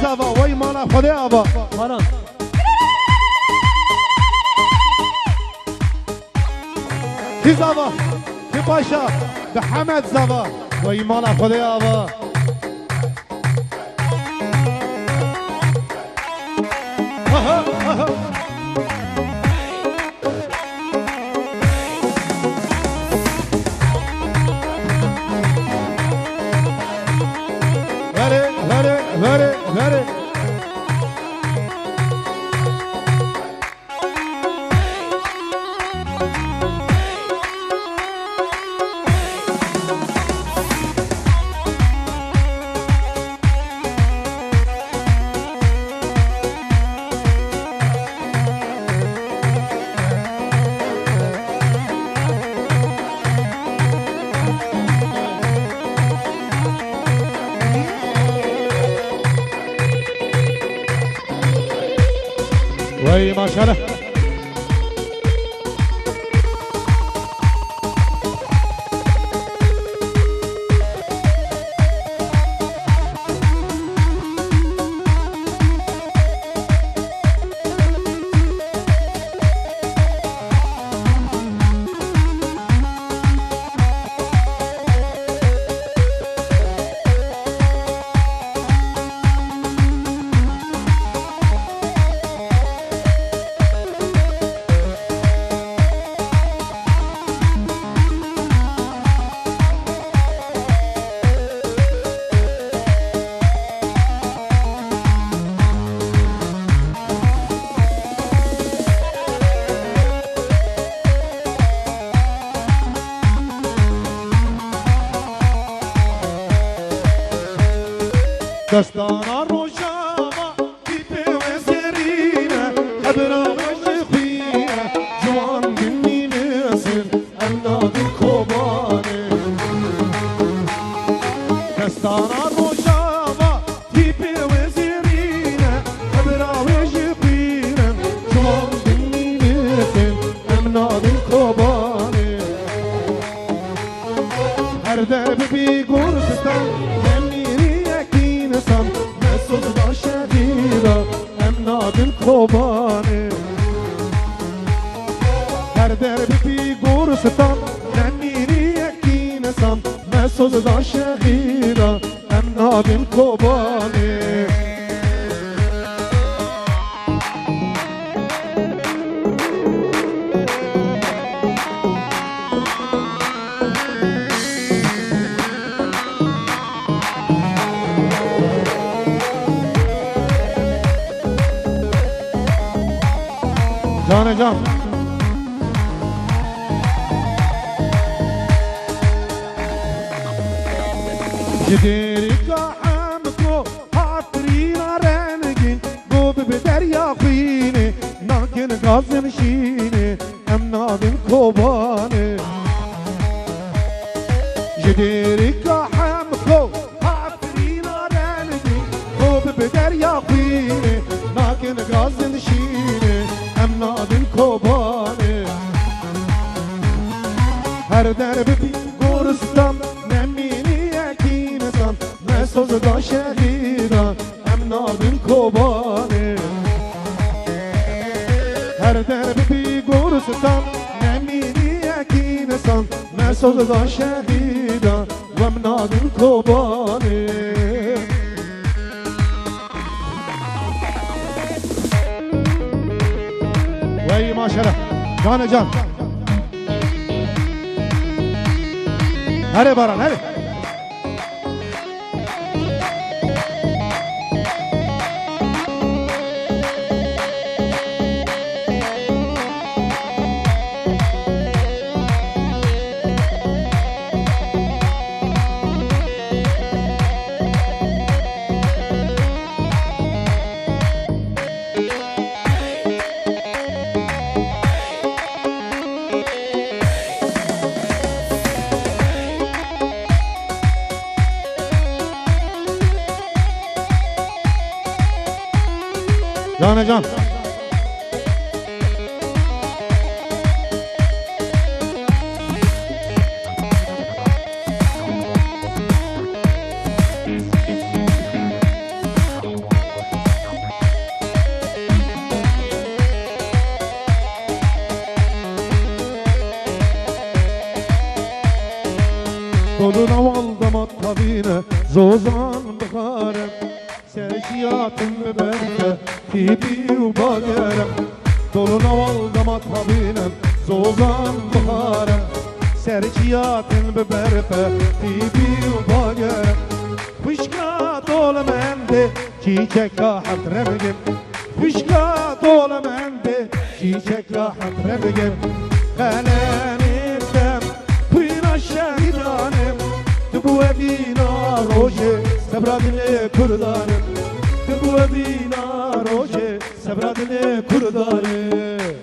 زوا وای مالا خدا آبا مالا کی زوا کی پاشا به حمد زوا وای مالا خدا آبا وای ماشاءالله دستانا روشاما تیپ و زرینه خبرا و خوینه جوان بینی نسل اولاد کوبانه دستانا روشاما تیپ و زرینه خبرا و خوینه جوان بینی نسل اولاد کوبانه هر درب بی گرستان مسعود شهیدا امناد الکوبانه هر درب بی گرستان نمیری یکی نسان مسعود شهیدا امناد الکوبانه جان جان جديري كحمكو حاطرينا رنقين قوب بدريا خيني ناكن غازن شيني امنادن كوباني جديري كحمكو حاطرينا رنقين قوب بدريا خيني ناكن غازن شيني امنادن كوباني هر درب بی گرستان نمینی یکی نسان مسعود دا شهیدان امنادن کوبانه هر درب بی گرستان نمینی یکی نسان مسعود دا شهیدان و امنادن کوبانه وای ماشاءالله جان جان هره باران هره جان جان نوال دمت طبينه زوزان بخارم سرشياتم ببرده تيبي وباقرم دولو نوال دمت طبينه زوزان بخارم سرشياتم ببرده تيبي وباقرم وشكا دول منده چیچک حضره بگم وشکا دول منده چیچک حضره بگم قلنیدم توینا شهیدانم تبو بینا روشه سبرادل کردانم تبو بینا روشه سبرادل کردانم